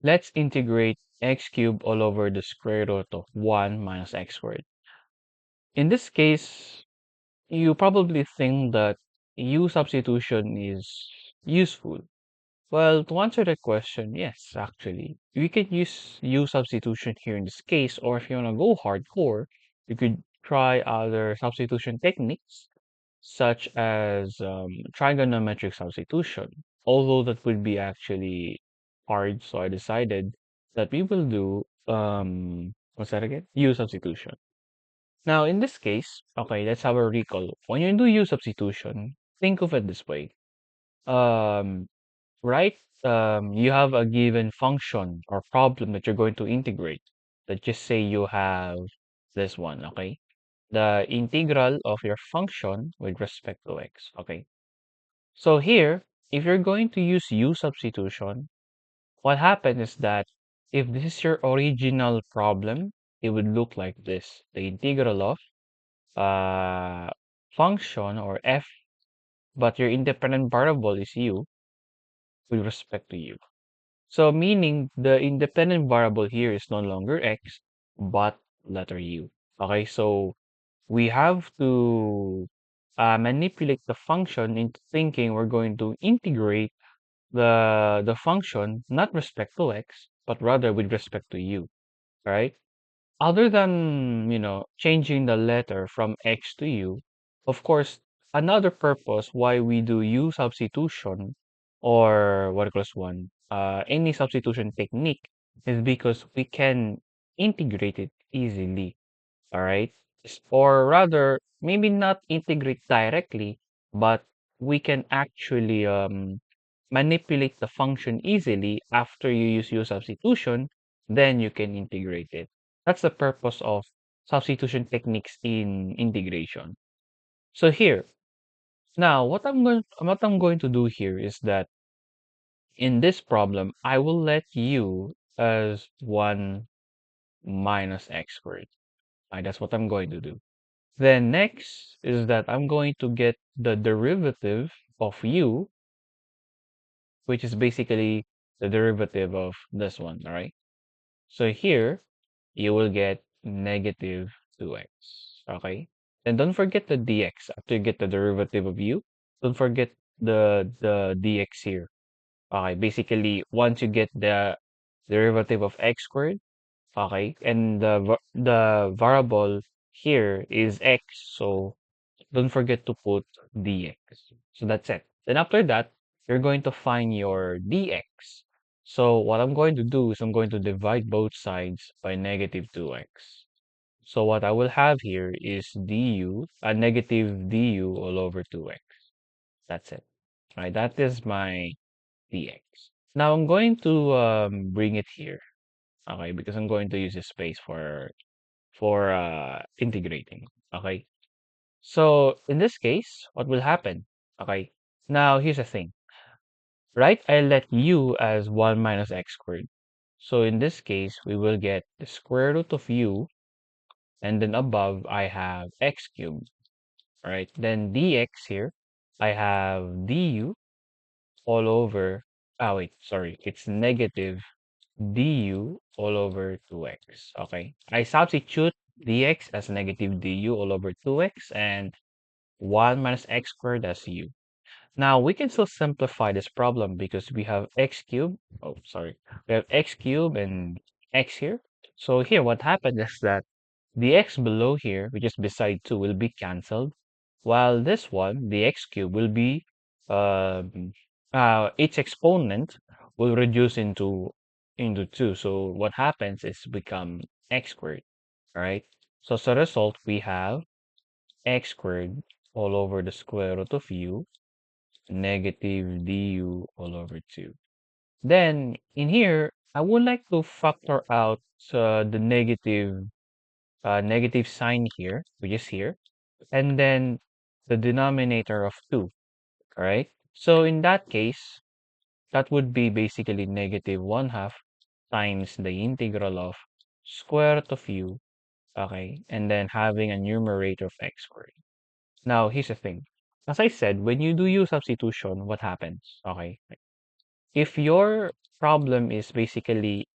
let's integrate x cubed all over the square root of 1 minus x squared. In this case, you probably think that U substitution is useful. Well, to answer that question, yes, actually. We can use U substitution here in this case, or if you want to go hardcore, you could try other substitution techniques, such as trigonometric substitution. Although that would be actually hard, so I decided that we will do, what's that again? U substitution. Now, in this case, okay, let's have a recall. When you do U substitution, think of it this way. Um, right? You have a given function or problem that you're going to integrate. Let's just say you have this one, okay? The integral of your function with respect to x, okay? So here, if you're going to use U substitution, what happens is that if this is your original problem, it would look like this. The integral of uh, function or f, but your independent variable is u with respect to u. So meaning the independent variable here is no longer x, but letter u. Okay, so we have to manipulate the function into thinking we're going to integrate the function not respect to x, but rather with respect to u, right? Other than, changing the letter from x to u, of course, another purpose why we do u substitution or what equals one, any substitution technique is because we can integrate it easily, all right? Or rather, maybe not integrate directly, but we can actually manipulate the function easily after you use u substitution, then you can integrate it. That's the purpose of substitution techniques in integration. So here, now what I'm going to do here is that in this problem, I will let u as 1 minus x squared. Right, that's what I'm going to do. Then next is that I'm going to get the derivative of u, which is basically the derivative of this one, all right? So here, you will get negative 2x, okay? And don't forget the dx. After you get the derivative of u, don't forget the dx here. Okay, basically, once you get the derivative of x squared, okay, and the variable here is x, so don't forget to put dx. So that's it. Then after that, you're going to find your dx. So what I'm going to do is I'm going to divide both sides by negative 2x. So what I will have here is du, a negative du all over 2x. That's it. Right? That is my dx. Now I'm going to bring it here. Okay, because I'm going to use this space for integrating. Okay. So in this case, what will happen? Okay, now here's the thing, right? I let u as 1 minus x squared. So in this case, we will get the square root of u, and then above I have x cubed, right? Then dx here, I have du all over, wait, sorry, it's negative du all over 2x, okay? I substitute dx as negative du all over 2x and 1 minus x squared as u. Now we can still simplify this problem because we have x cubed. Oh, sorry. We have x cubed and x here. So here, what happened is that the x below here, which is beside 2, will be cancelled, while this one, the x cubed, will be, um, its exponent will reduce into 2. So what happens is become x squared, all right? So as a result, we have x squared all over the square root of u negative du all over 2. Then in here, I would like to factor out the negative sign here, which is here, and then the denominator of 2, all right? So in that case, that would be basically negative 1 half times the integral of square root of u, okay? And then having a numerator of x squared. Now, here's the thing. As I said, when you do U substitution, what happens? Okay. If your problem is basically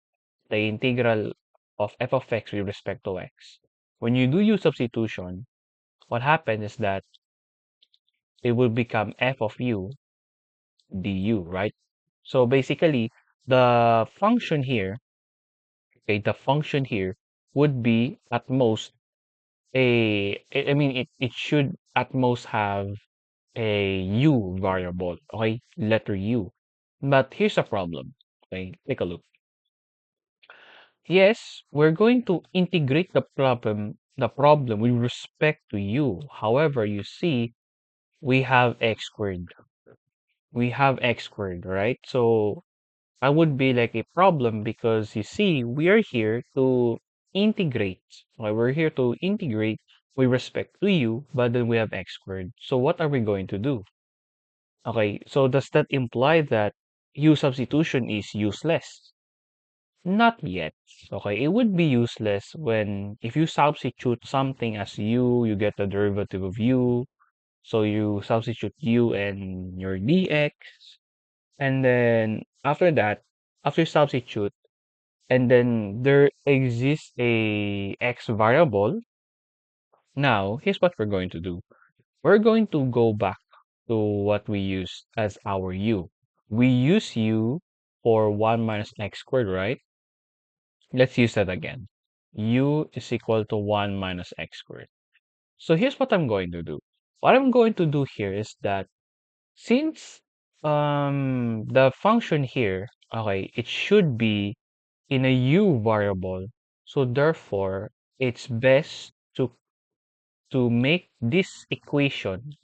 the integral of f of x with respect to x. When you do U substitution, what happens is that it will become f of u du, right? So basically, the function here, okay, the function here would be at most I mean, it should at most have a u variable, okay, letter u. But here's a problem, okay, take a look. Yes, we're going to integrate the problem with respect to u. However, you see, we have x squared. We have x squared, right? So that would be like a problem because you see, we are here to integrate. Okay, we're here to integrate with respect to u, but then we have x squared. So what are we going to do? Okay, so does that imply that u substitution is useless? Not yet. Okay, it would be useless when if you substitute something as u, you get the derivative of u. So you substitute u and your dx, and then after that, after substitute, and then there exists a x variable. Now, here's what we're going to do. We're going to go back to what we used as our u. We use u for 1 minus x squared, right? Let's use that again. U is equal to 1 minus x squared. So here's what I'm going to do. What I'm going to do here is that since the function here, okay, it should be in a u variable, so therefore it's best to make this equation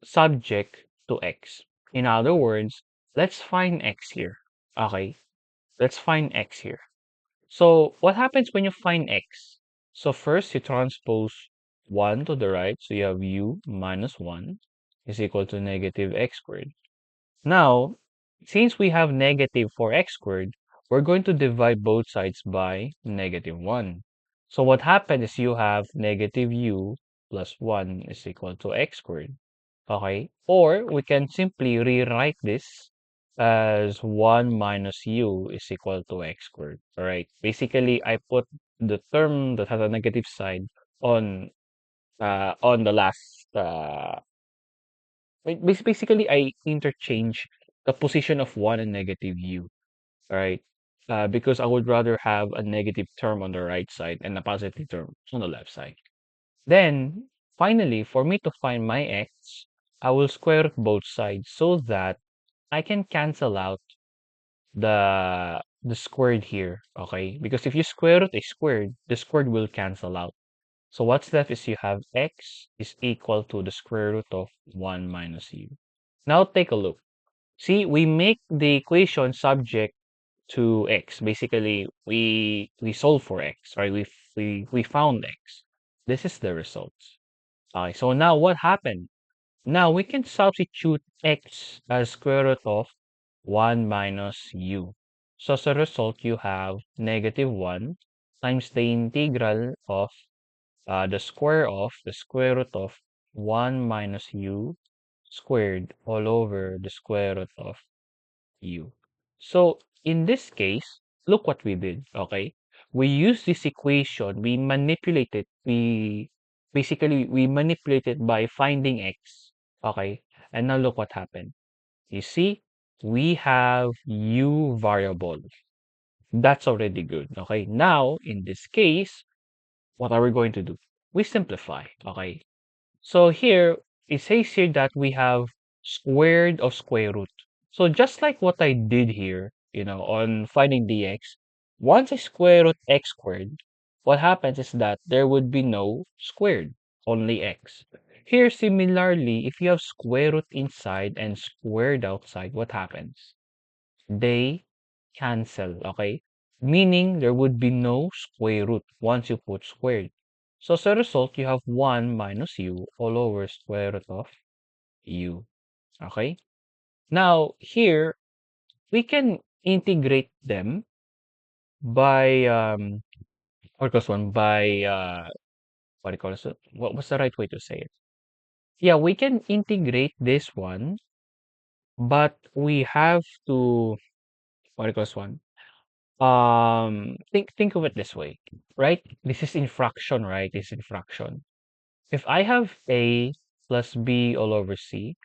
subject to x. In other words, let's find x here. Okay, let's find x here. So what happens when you find x? So first you transpose 1 to the right, so you have u minus 1 is equal to negative x squared. Now, since we have negative for x squared, we're going to divide both sides by negative 1. So what happens is you have negative u plus 1 is equal to x squared. Okay? Or we can simply rewrite this as 1 minus u is equal to x squared. All right? Basically, I put the term that has a negative side on on the last basically I interchange the position of 1 and negative u, right? Because I would rather have a negative term on the right side and a positive term on the left side. Then, finally, for me to find my x, I will square root both sides so that I can cancel out the squared here, okay? Because if you square root a squared, the squared will cancel out. So what's left is you have x is equal to the square root of 1 minus u. Now take a look. See, we make the equation subject to x. Basically, we solve for x, right? We found x. This is the result. Okay, so now what happened? Now we can substitute x as square root of 1 minus u. So as a result, you have negative 1 times the integral of the square root of 1 minus u squared all over the square root of u. So in this case, look what we did, okay? We use this equation, we manipulate it, we manipulate it by finding x, okay? And now look what happened. You see, we have u variable. That's already good, okay? Now, in this case, what are we going to do? We simplify, okay? So here, it says here that we have squared of square root. So just like what I did here, on finding dx, once I square root x squared, what happens is that there would be no squared, only x. Here, similarly, if you have square root inside and squared outside, what happens? They cancel, okay? Meaning there would be no square root once you put squared. So as a result, you have 1 minus u all over square root of u. Okay? Now, here, we can integrate them by, what was one? By, what do you call it? What's the right way to say it? Yeah, we can integrate this one but we have to, what equals 1? Think of it this way, right? This is in fraction, right? This is in fraction. If I have A plus B all over C,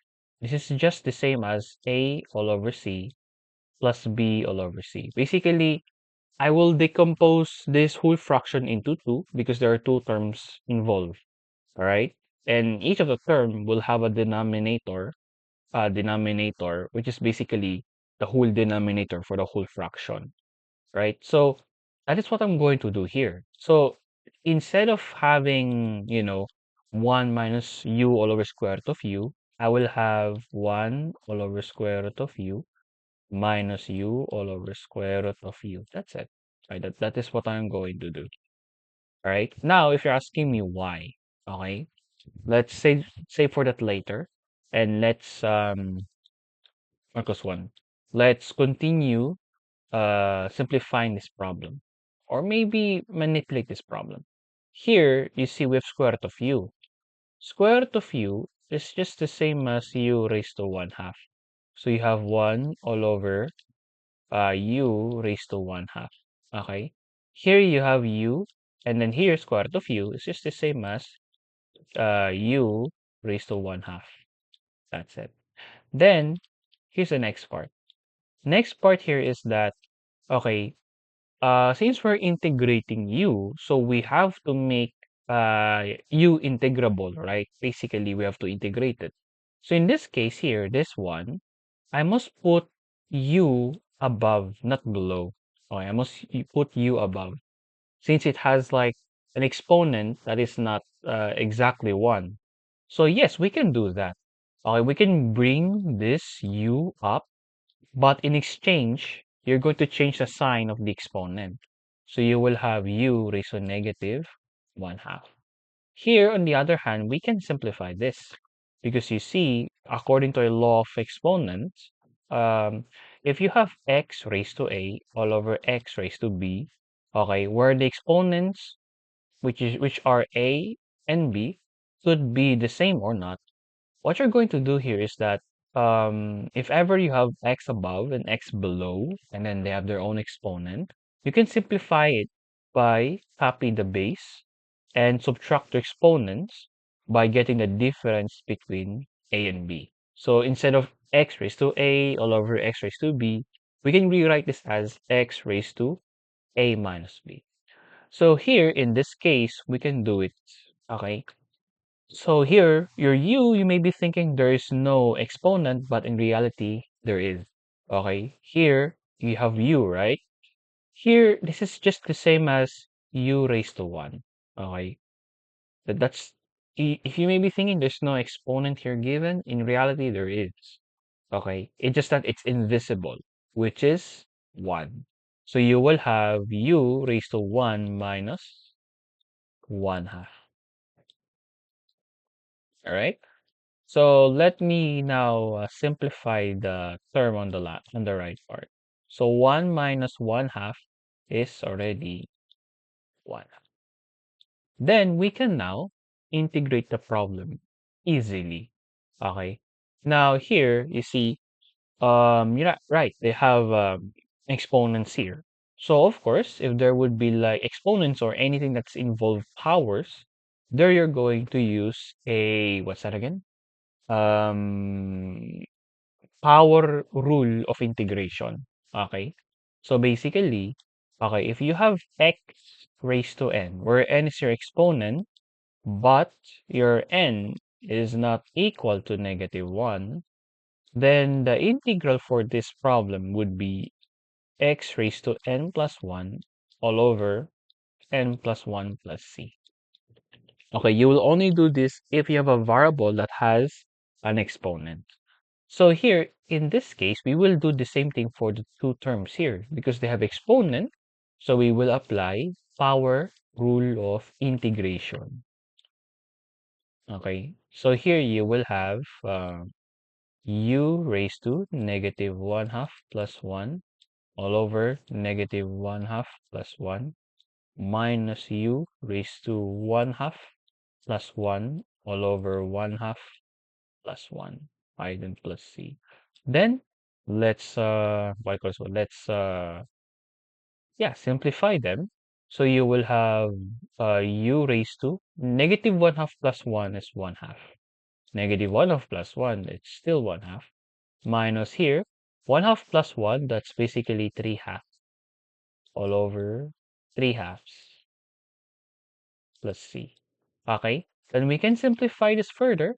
this is just the same as A all over C plus B all over C. Basically, I will decompose this whole fraction into two because there are two terms involved, all right? And each of the term will have a denominator, which is basically the whole denominator for the whole fraction, right? So that is what I'm going to do here. So instead of having, 1 minus u all over square root of u, I will have 1 all over square root of u minus u all over square root of u. That's it. Right? That is what I'm going to do. All right. Now, if you're asking me why, okay, let's say for that later, and let's Marcos one. Let's continue simplifying this problem, or maybe manipulate this problem. Here, you see we have square root of u. Square root of u is just the same as u raised to 1/2. So you have 1 all over u raised to 1/2. Okay? Here you have u, and then here square root of u is just the same as u raised to 1/2. That's it. Then, here's the next part. Next part here is that, okay, since we're integrating u, so we have to make u integrable, right? Basically, we have to integrate it. So in this case here, this one, I must put u above, not below. Okay, I must put u above. Since it has like an exponent that is not exactly 1. So yes, we can do that. Okay, we can bring this u up, but in exchange, you're going to change the sign of the exponent. So you will have u raised to negative 1/2. Here, on the other hand, we can simplify this because you see, according to a law of exponents, if you have x raised to a all over x raised to b, okay, where the exponents, which are a and b, could be the same or not, what you're going to do here is that if ever you have x above and x below, and then they have their own exponent, you can simplify it by copy the base and subtract the exponents by getting the difference between a and b. So instead of x raised to a all over x raised to b, we can rewrite this as x raised to a minus b. So here, in this case, we can do it, okay? So here, your u, you may be thinking there is no exponent, but in reality, there is. Okay, here you have u, right? Here, this is just the same as u raised to 1. Okay, that's, if you may be thinking there's no exponent here given, in reality, there is. Okay, it's just that it's invisible, which is 1. So you will have u raised to 1 minus 1/2. All right. So let me now simplify the term on on the right part. So 1 minus 1/2 is already 1. Then we can now integrate the problem easily. Okay. Now here you see, right, they have exponents here. So of course, if there would be like exponents or anything that's involved powers, there you're going to use a, what's that again? Um, Power rule of integration. Okay? So basically, okay, if you have x raised to n, where n is your exponent, but your n is not equal to negative 1, then the integral for this problem would be x raised to n plus 1 all over n plus 1 plus c. Okay, you will only do this if you have a variable that has an exponent. So here, in this case, we will do the same thing for the two terms here because they have exponent. So we will apply power rule of integration. Okay, so here you will have u raised to negative 1/2 plus 1 all over negative 1/2 plus 1 minus u raised to 1/2 plus 1 all over 1/2 plus 1, I then plus c. Then let's simplify them. So you will have u raised to negative 1 half plus 1 is 1 half. Negative 1 half plus 1, it's still 1 half. Minus here, 1 half plus 1, that's basically 3 halves. All over 3 halves plus c. Okay, then we can simplify this further.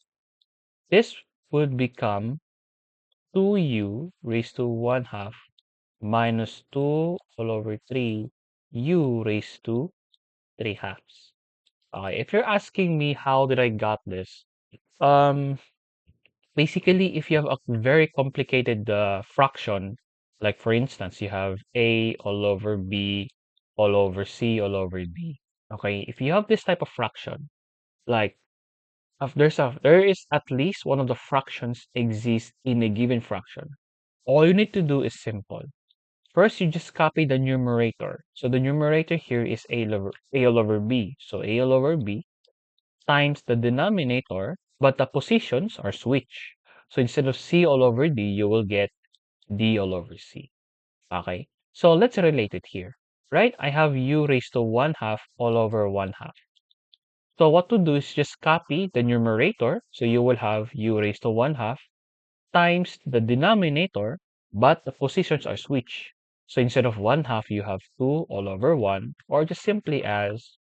This would become 2u raised to 1 half minus 2 all over 3 u raised to 3 halves. Okay, if you're asking me how did I got this, um, basically if you have a very complicated fraction, like for instance, you have a all over b all over c all over d. Okay, if you have this type of fraction, like there is at least one of the fractions exists in a given fraction. All you need to do is simple. First, you just copy the numerator. So the numerator here is a all over b. So a all over b times the denominator, but the positions are switched. So instead of c all over d, you will get d all over c. Okay? So let's relate it here. Right? I have u raised to 1 half all over 1 half. So what to do is just copy the numerator. So you will have u raised to 1 half times the denominator, but the positions are switched. So instead of 1 half, you have 2 all over 1, or just simply as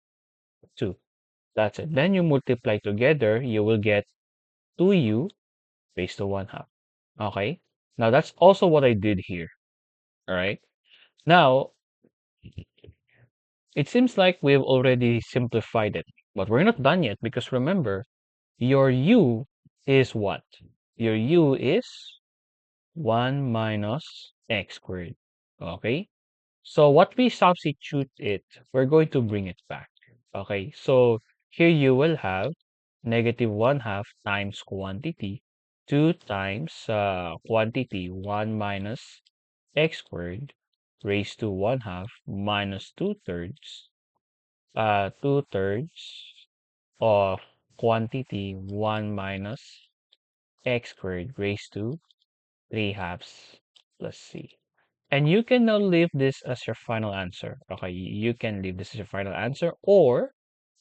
2. That's it. Then you multiply together, you will get 2u raised to 1 half. Okay? Now that's also what I did here. All right? Now, it seems like we've already simplified it, but we're not done yet because remember, your u is what? Your u is 1 minus x squared. Okay? So what we substitute it, we're going to bring it back. Okay? So here you will have negative 1 half times quantity 2 times quantity 1 minus x squared raised to 1 half minus 2 thirds of quantity 1 minus x squared raised to 3 halves plus c. And you can now leave this as your final answer. Okay, you can leave this as your final answer, or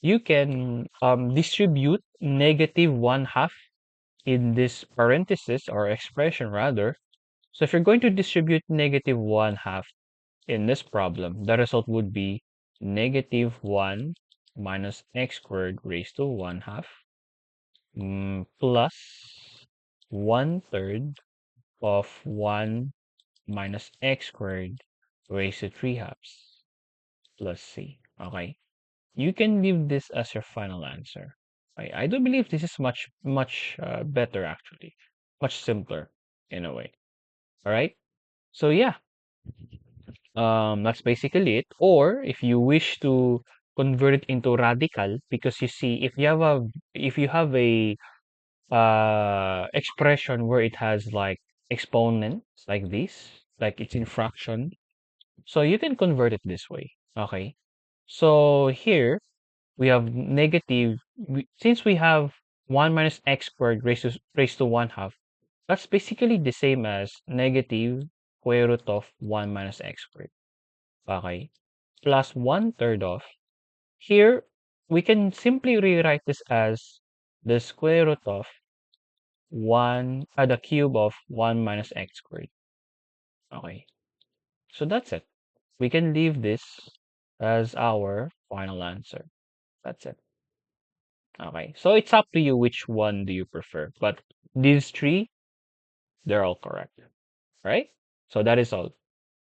you can distribute negative 1 half in this parenthesis or expression rather. So if you're going to distribute negative 1 half in this problem, the result would be negative 1 minus x squared raised to 1 half plus 1/3 of 1 minus x squared raised to 3 halves plus c. Okay, you can leave this as your final answer. I do believe this is much better actually, much simpler in a way. All right, so yeah, that's basically it. Or if you wish to convert it into radical, because you see, if you have a expression where it has like exponents like this, like it's in fraction, so you can convert it this way. Okay, so here we have negative, since we have 1 minus x squared raised to 1 half, that's basically the same as negative square root of 1 minus x squared. Okay, plus 1/3 of, here we can simply rewrite this as the square root of the cube of 1 minus x squared. Okay, so that's it. We can leave this as our final answer. That's it. Okay, so it's up to you which one do you prefer. But these three, they're all correct, right? So that is all.